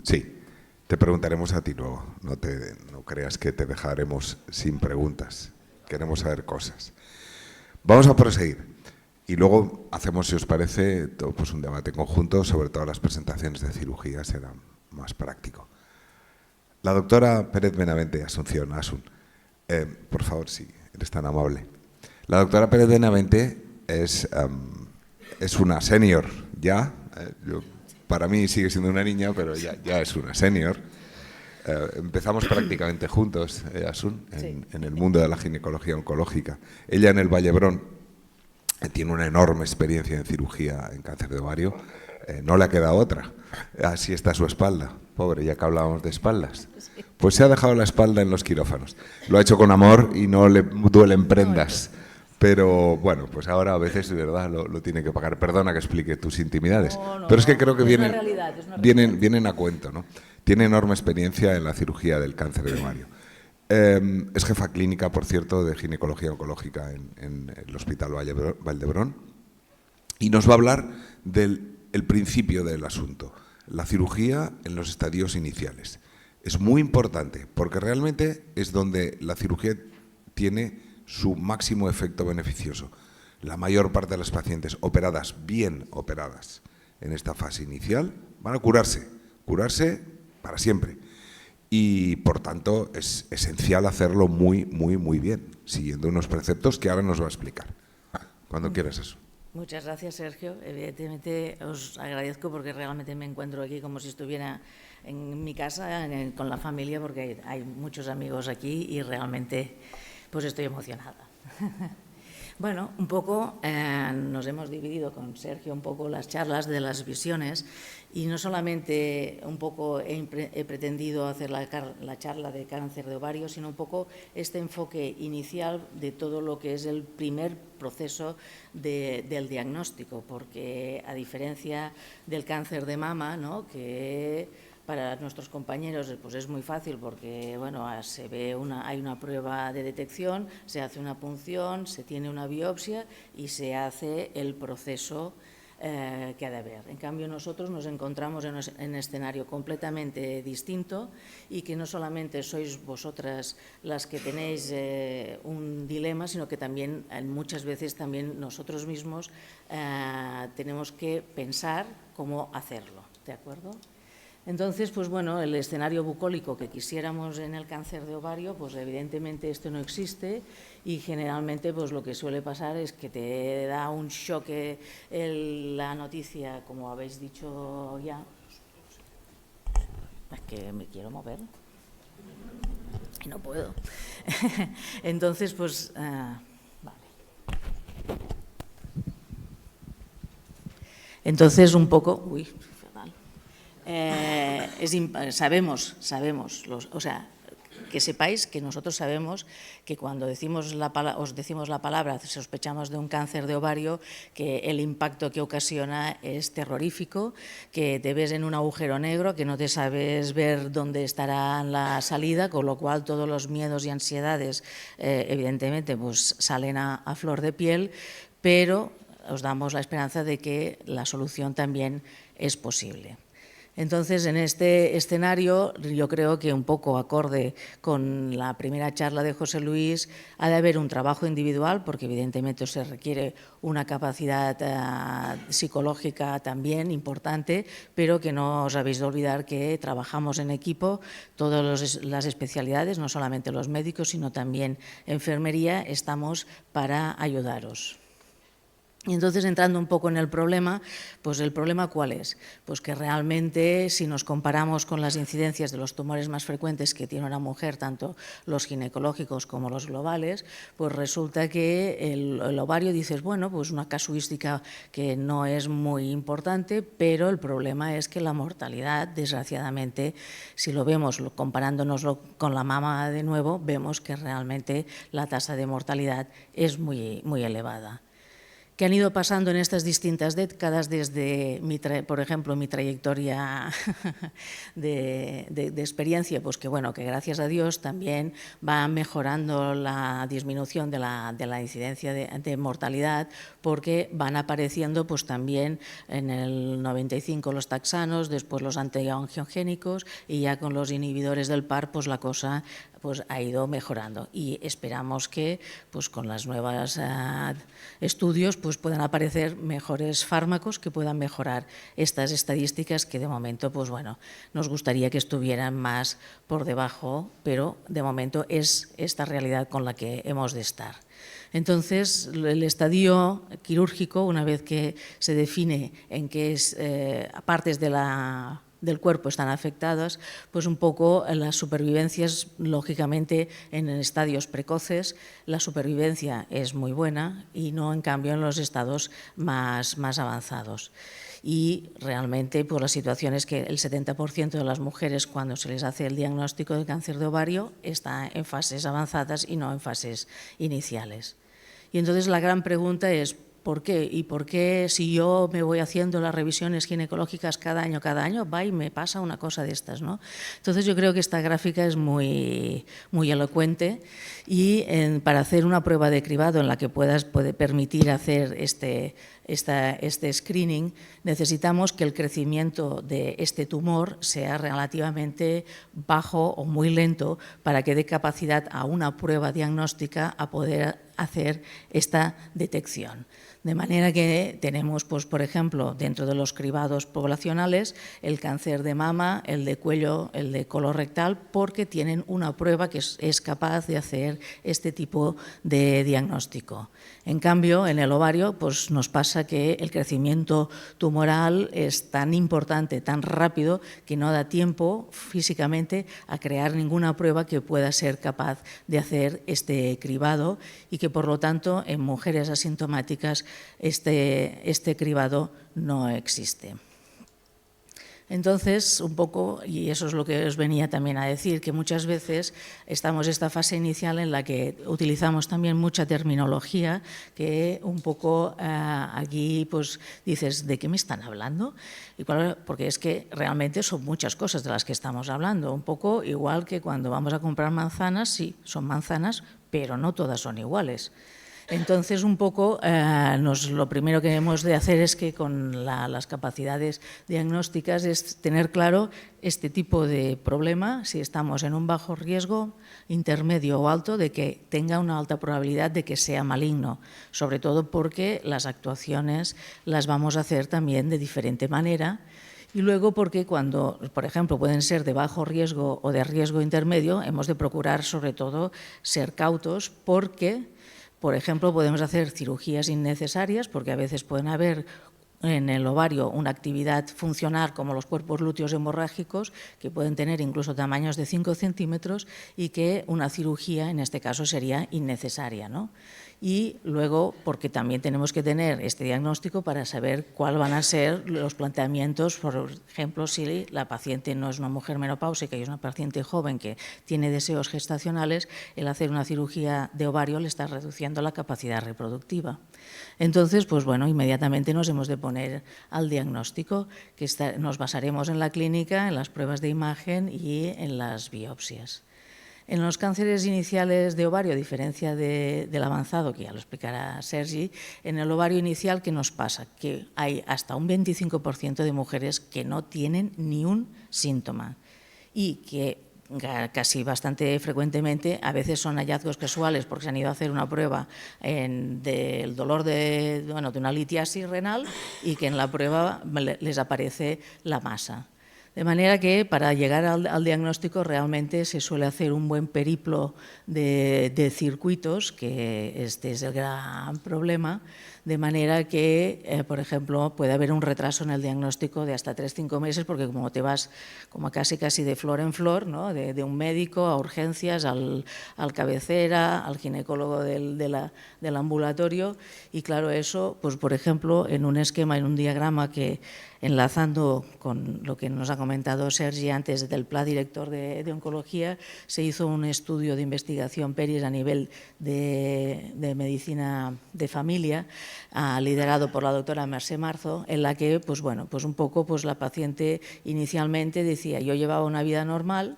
Sí, te preguntaremos a ti luego. No creas que te dejaremos sin preguntas. Queremos saber cosas. Vamos a proseguir. Y luego hacemos, si os parece, pues un debate conjunto sobre todas las presentaciones de cirugía, será más práctico. La doctora Pérez Benavente, Asunción, por favor, si eres tan amable. La doctora Pérez Benavente es una senior ya. Para mí sigue siendo una niña, pero ya es una senior. Empezamos prácticamente juntos, Asun, en el mundo de la ginecología oncológica. Ella en el Vallebrón tiene una enorme experiencia en cirugía en cáncer de ovario. No le ha quedado otra. Así está su espalda. Pobre, ya que hablábamos de espaldas. Pues se ha dejado la espalda en los quirófanos. Lo ha hecho con amor y no le duelen prendas. Pero bueno, pues ahora a veces de verdad lo tiene que pagar. Perdona que explique tus intimidades. Pero es que creo que vienen a cuento, ¿no? Tiene enorme experiencia en la cirugía del cáncer de ovario. Es jefa clínica, por cierto, de ginecología oncológica en el Hospital Valdebrón. Y nos va a hablar del principio del asunto, la cirugía en los estadios iniciales. Es muy importante porque realmente es donde la cirugía tiene su máximo efecto beneficioso. La mayor parte de las pacientes operadas, bien operadas, en esta fase inicial, van a curarse para siempre. Y, por tanto, es esencial hacerlo muy bien, siguiendo unos preceptos que ahora nos va a explicar. Cuando quieras eso. Muchas gracias, Sergio. Evidentemente os agradezco porque realmente me encuentro aquí como si estuviera en mi casa, con la familia, porque hay muchos amigos aquí y realmente pues estoy emocionada. Bueno, un poco nos hemos dividido con Sergio un poco las charlas de las visiones y no solamente un poco he pretendido hacer la charla de cáncer de ovario, sino un poco este enfoque inicial de todo lo que es el primer proceso del diagnóstico, porque a diferencia del cáncer de mama, ¿no?, que para nuestros compañeros pues es muy fácil porque bueno, se ve hay una prueba de detección, se hace una punción, se tiene una biopsia y se hace el proceso que ha de haber. En cambio, nosotros nos encontramos en un escenario completamente distinto y que no solamente sois vosotras las que tenéis un dilema, sino que también muchas veces también nosotros mismos tenemos que pensar cómo hacerlo, ¿de acuerdo? Entonces, pues bueno, el escenario bucólico que quisiéramos en el cáncer de ovario, pues evidentemente esto no existe y generalmente pues lo que suele pasar es que te da un choque la noticia, como habéis dicho ya. Es que me quiero mover y no puedo. Entonces, pues, vale. Entonces, un poco, sabemos, o sea, que sepáis que nosotros sabemos que cuando os decimos la palabra, sospechamos de un cáncer de ovario, que el impacto que ocasiona es terrorífico, que te ves en un agujero negro, que no te sabes ver dónde estará la salida, con lo cual todos los miedos y ansiedades evidentemente pues salen a flor de piel, pero os damos la esperanza de que la solución también es posible. Entonces, en este escenario, yo creo que un poco acorde con la primera charla de José Luis, ha de haber un trabajo individual, porque evidentemente se requiere una capacidad psicológica también importante, pero que no os habéis de olvidar que trabajamos en equipo, todas las especialidades, no solamente los médicos, sino también enfermería, estamos para ayudaros. Y entonces, entrando un poco en el problema, pues el problema ¿cuál es? Pues que realmente, si nos comparamos con las incidencias de los tumores más frecuentes que tiene una mujer, tanto los ginecológicos como los globales, pues resulta que el ovario, dices, bueno, pues una casuística que no es muy importante, pero el problema es que la mortalidad, desgraciadamente, si lo vemos comparándonoslo con la mama de nuevo, vemos que realmente la tasa de mortalidad es muy elevada. que han ido pasando en estas distintas décadas desde, por ejemplo, mi trayectoria de experiencia, pues que bueno, que gracias a Dios también va mejorando la disminución de la incidencia de mortalidad, porque van apareciendo pues también en el 95 los taxanos, después los antiangiogénicos, y ya con los inhibidores del PAR pues la cosa pues ha ido mejorando, y esperamos que pues con las nuevas estudios pues puedan aparecer mejores fármacos que puedan mejorar estas estadísticas que de momento pues bueno, nos gustaría que estuvieran más por debajo, pero de momento es esta realidad con la que hemos de estar. Entonces, el estadio quirúrgico, una vez que se define en qué partes del cuerpo están afectadas, pues un poco las supervivencias, lógicamente, en estadios precoces, la supervivencia es muy buena y no, en cambio, en los estados más avanzados. Y realmente, pues la situación es que el 70% de las mujeres, cuando se les hace el diagnóstico de cáncer de ovario, está en fases avanzadas y no en fases iniciales. Y entonces la gran pregunta es, ¿por qué? ¿Y por qué si yo me voy haciendo las revisiones ginecológicas cada año, va y me pasa una cosa de estas, ¿no? Entonces yo creo que esta gráfica es muy elocuente, y para hacer una prueba de cribado en la que puede permitir hacer este screening, necesitamos que el crecimiento de este tumor sea relativamente bajo o muy lento para que dé capacidad a una prueba diagnóstica a poder hacer esta detección. De manera que tenemos, pues, por ejemplo, dentro de los cribados poblacionales, el cáncer de mama, el de cuello, el de colorectal, porque tienen una prueba que es capaz de hacer este tipo de diagnóstico. En cambio, en el ovario, pues, nos pasa que el crecimiento tumoral es tan importante, tan rápido, que no da tiempo físicamente a crear ninguna prueba que pueda ser capaz de hacer este cribado, y que, por lo tanto, en mujeres asintomáticas este cribado no existe. Entonces, un poco, y eso es lo que os venía también a decir, que muchas veces estamos en esta fase inicial en la que utilizamos también mucha terminología que un poco aquí pues dices, ¿de qué me están hablando? Y porque es que realmente son muchas cosas de las que estamos hablando, un poco igual que cuando vamos a comprar manzanas, sí, son manzanas, pero no todas son iguales. Entonces, un poco, lo primero que hemos de hacer es que con las capacidades diagnósticas es tener claro este tipo de problema, si estamos en un bajo riesgo, intermedio o alto, de que tenga una alta probabilidad de que sea maligno, sobre todo porque las actuaciones las vamos a hacer también de diferente manera. Y luego porque cuando, por ejemplo, pueden ser de bajo riesgo o de riesgo intermedio, hemos de procurar sobre todo ser cautos, porque, por ejemplo, podemos hacer cirugías innecesarias, porque a veces pueden haber en el ovario una actividad funcional como los cuerpos lúteos hemorrágicos, que pueden tener incluso tamaños de 5 centímetros, y que una cirugía en este caso sería innecesaria, ¿no? Y luego, porque también tenemos que tener este diagnóstico para saber cuáles van a ser los planteamientos, por ejemplo, si la paciente no es una mujer menopáusica y es una paciente joven que tiene deseos gestacionales, el hacer una cirugía de ovario le está reduciendo la capacidad reproductiva. Entonces, pues bueno, inmediatamente nos hemos de poner al diagnóstico, que nos basaremos en la clínica, en las pruebas de imagen y en las biopsias. En los cánceres iniciales de ovario, a diferencia del avanzado, que ya lo explicará Sergi, en el ovario inicial, ¿qué nos pasa? Que hay hasta un 25% de mujeres que no tienen ni un síntoma, y que casi bastante frecuentemente, a veces son hallazgos casuales porque se han ido a hacer una prueba del dolor de una litiasis renal, y que en la prueba les aparece la masa. De manera que para llegar al diagnóstico realmente se suele hacer un buen periplo de circuitos, que este es el gran problema, de manera que, por ejemplo, puede haber un retraso en el diagnóstico de hasta 3-5 meses, porque como te vas como casi de flor en flor, ¿no? de un médico a urgencias, al cabecera, al ginecólogo del ambulatorio, y claro, eso, pues por ejemplo, en un esquema, en un diagrama que, enlazando con lo que nos ha comentado Sergi antes del Plan Director de Oncología, se hizo un estudio de investigación PERIS a nivel de medicina de familia, liderado por la doctora Mercè Marzo, en la que pues un poco la paciente inicialmente decía: yo llevaba una vida normal,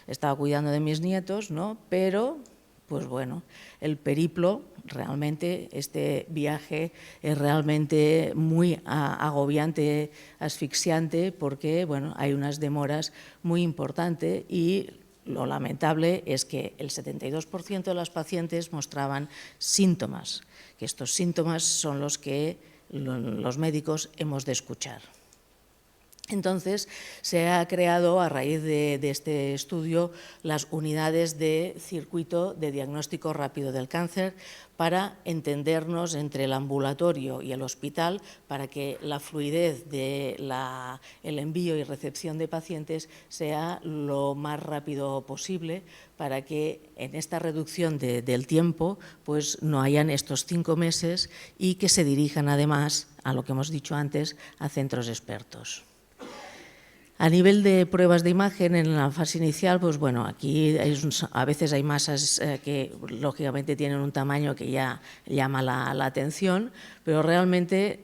estaba cuidando de mis nietos, ¿no? Pero pues bueno, el periplo, realmente este viaje es realmente muy agobiante, asfixiante, porque bueno, hay unas demoras muy importantes y lo lamentable es que el 72% de las pacientes mostraban síntomas, que estos síntomas son los que los médicos hemos de escuchar. Entonces, se ha creado, a raíz de este estudio, las unidades de circuito de diagnóstico rápido del cáncer para entendernos entre el ambulatorio y el hospital, para que la fluidez del envío y recepción de pacientes sea lo más rápido posible, para que en esta reducción del tiempo pues no hayan estos 5 meses y que se dirijan además, a lo que hemos dicho antes, a centros expertos. A nivel de pruebas de imagen, en la fase inicial, pues bueno, aquí a veces hay masas que lógicamente tienen un tamaño que ya llama la atención, pero realmente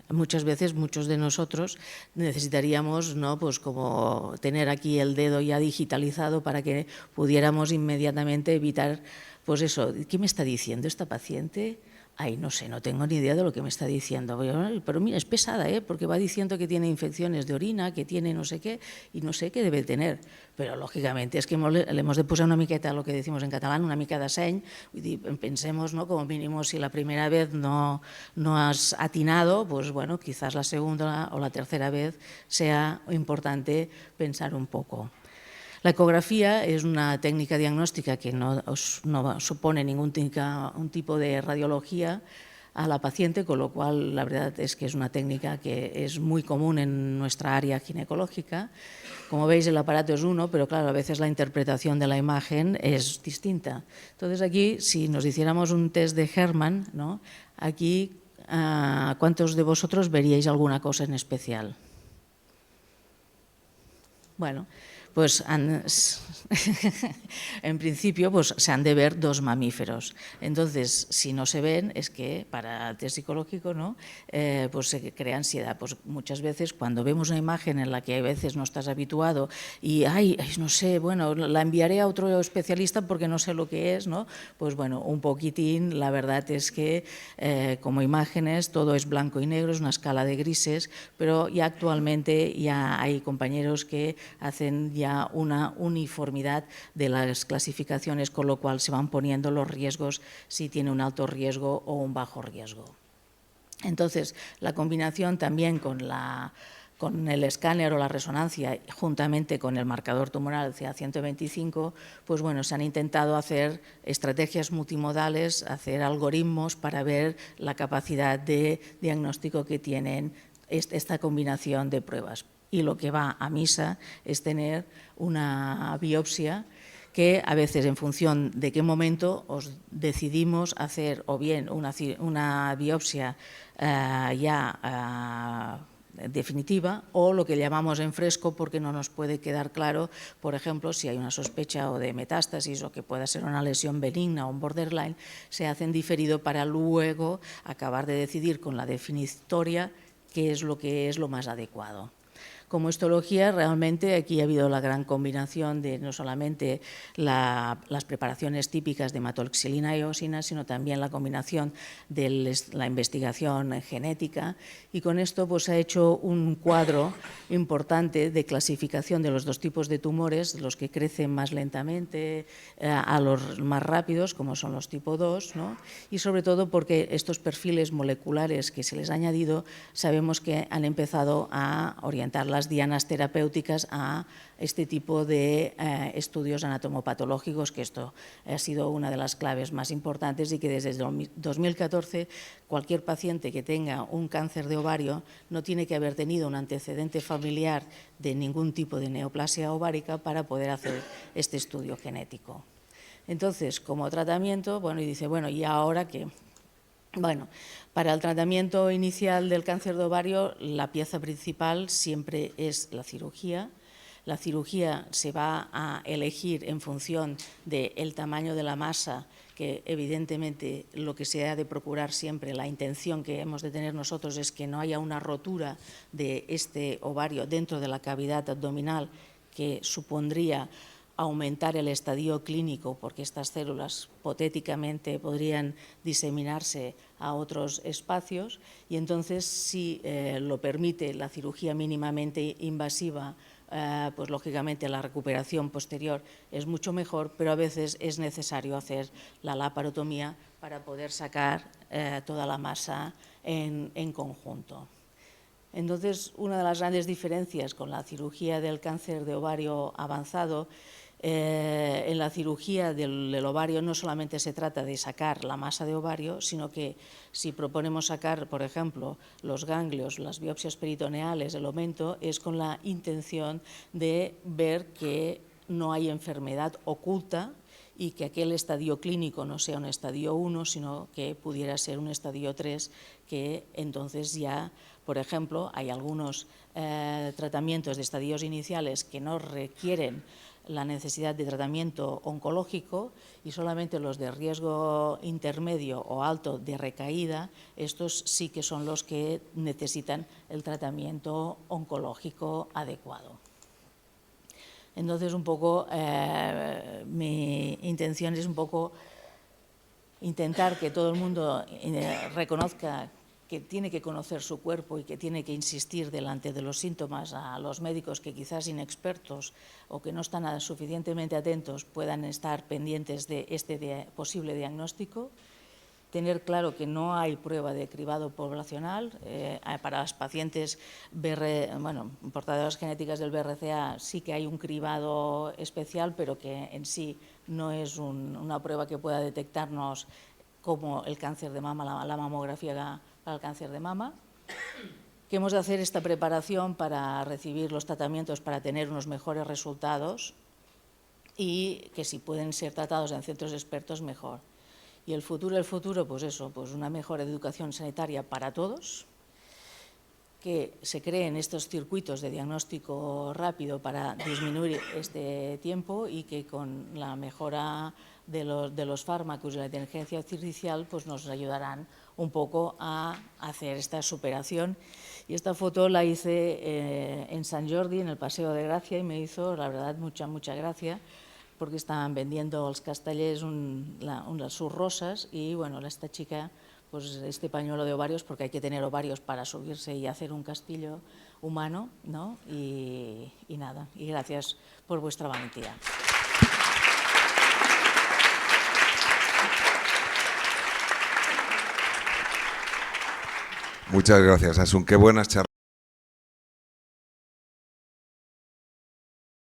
muchas veces muchos de nosotros necesitaríamos, ¿no?, pues como tener aquí el dedo ya digitalizado para que pudiéramos inmediatamente evitar, pues eso, ¿qué me está diciendo esta paciente? Ay, no sé, no tengo ni idea de lo que me está diciendo, pero mira, es pesada, porque va diciendo que tiene infecciones de orina, que tiene no sé qué, y no sé qué debe tener. Pero, lògicament, és que le hemos de posar una miqueta, lo que decimos en catalán, una mica de seny. Vull dir, pensemos, ¿no?, como mínimo, si la primera vez no has atinado, pues bueno, quizás la segunda o la tercera vez sea importante pensar un poco. La ecografía es una técnica diagnóstica que no supone ningún tipo de radiología a la paciente, con lo cual la verdad es que es una técnica que es muy común en nuestra área ginecológica. Como veis, el aparato es uno, pero claro, a veces la interpretación de la imagen es distinta. Entonces aquí, si nos hiciéramos un test de Hermann, ¿no?, aquí, ¿cuántos de vosotros veríais alguna cosa en especial? Bueno, pues en principio pues se han de ver 2 mamíferos. Entonces, si no se ven, es que para el test psicológico, ¿no?, pues se crea ansiedad. Pues muchas veces cuando vemos una imagen en la que a veces no estás habituado y, ay, no sé, bueno, la enviaré a otro especialista porque no sé lo que es, ¿no? Pues bueno, un poquitín, la verdad es que como imágenes todo es blanco y negro, es una escala de grises, pero ya actualmente ya hay compañeros que hacen ya una uniformidad de las clasificaciones, con lo cual se van poniendo los riesgos, si tiene un alto riesgo o un bajo riesgo. Entonces, la combinación también con el escáner o la resonancia, juntamente con el marcador tumoral CA125, pues bueno, se han intentado hacer estrategias multimodales, hacer algoritmos para ver la capacidad de diagnóstico que tienen esta combinación de pruebas. Y lo que va a misa es tener una biopsia que a veces, en función de qué momento os decidimos hacer o bien una biopsia definitiva, o lo que llamamos en fresco, porque no nos puede quedar claro, por ejemplo, si hay una sospecha o de metástasis o que pueda ser una lesión benigna o un borderline, se hace en diferido para luego acabar de decidir con la definitoria qué es lo más adecuado. Como histología, realmente aquí ha habido la gran combinación de no solamente las preparaciones típicas de hematoxilina y eosina, sino también la combinación de la investigación genética, y con esto pues se ha hecho un cuadro importante de clasificación de los 2 tipos de tumores, los que crecen más lentamente a los más rápidos, como son los tipo 2, ¿no?, y sobre todo porque estos perfiles moleculares que se les ha añadido, sabemos que han empezado a orientar las dianas terapéuticas a este tipo de estudios anatomopatológicos, que esto ha sido una de las claves más importantes, y que desde 2014 cualquier paciente que tenga un cáncer de ovario no tiene que haber tenido un antecedente familiar de ningún tipo de neoplasia ovárica para poder hacer este estudio genético. Entonces, como tratamiento, bueno, y dice, bueno, ¿y ahora qué? Bueno, para el tratamiento inicial del cáncer de ovario, la pieza principal siempre es la cirugía, La cirugía se va a elegir en función del tamaño de la masa, que evidentemente lo que se ha de procurar siempre, la intención que hemos de tener nosotros es que no haya una rotura de este ovario dentro de la cavidad abdominal, que supondría aumentar el estadio clínico, porque estas células hipotéticamente podrían diseminarse a otros espacios, y entonces, si lo permite la cirugía mínimamente invasiva, pues lógicamente la recuperación posterior es mucho mejor, pero a veces es necesario hacer la laparotomía para poder sacar toda la masa en conjunto. Entonces, una de las grandes diferencias con la cirugía del cáncer de ovario avanzado, en la cirugía del ovario no solamente se trata de sacar la masa de ovario, sino que si proponemos sacar, por ejemplo, los ganglios, las biopsias peritoneales, el aumento, es con la intención de ver que no hay enfermedad oculta y que aquel estadio clínico no sea un estadio 1, sino que pudiera ser un estadio 3, que entonces ya, por ejemplo, hay algunos tratamientos de estadios iniciales que no requieren la necesidad de tratamiento oncológico, y solamente los de riesgo intermedio o alto de recaída, estos sí que son los que necesitan el tratamiento oncológico adecuado. Entonces, un poco, mi intención es un poco intentar que todo el mundo reconozca que tiene que conocer su cuerpo y que tiene que insistir delante de los síntomas a los médicos que quizás inexpertos o que no están suficientemente atentos puedan estar pendientes de este posible diagnóstico. Tener claro que no hay prueba de cribado poblacional. Para las pacientes portadoras genéticas del BRCA sí que hay un cribado especial, pero que en sí no es una prueba que pueda detectarnos como el cáncer de mama, la mamografía para el cáncer de mama. Que hemos de hacer esta preparación para recibir los tratamientos para tener unos mejores resultados, y que si pueden ser tratados en centros expertos, mejor. Y el futuro, pues eso, pues una mejor educación sanitaria para todos, que se creen estos circuitos de diagnóstico rápido para disminuir este tiempo, y que con la mejora de los fármacos y la inteligencia artificial pues nos ayudarán un poco a hacer esta superación. Y esta foto la hice en Sant Jordi, en el Paseo de Gracia, y me hizo, la verdad, mucha gracia, porque estaban vendiendo los castellers sus rosas, y bueno, esta chica, pues este pañuelo de ovarios, porque hay que tener ovarios para subirse y hacer un castillo humano, ¿no? Y nada, y gracias por vuestra valentía. Muchas gracias, Asun. Qué buenas charlas.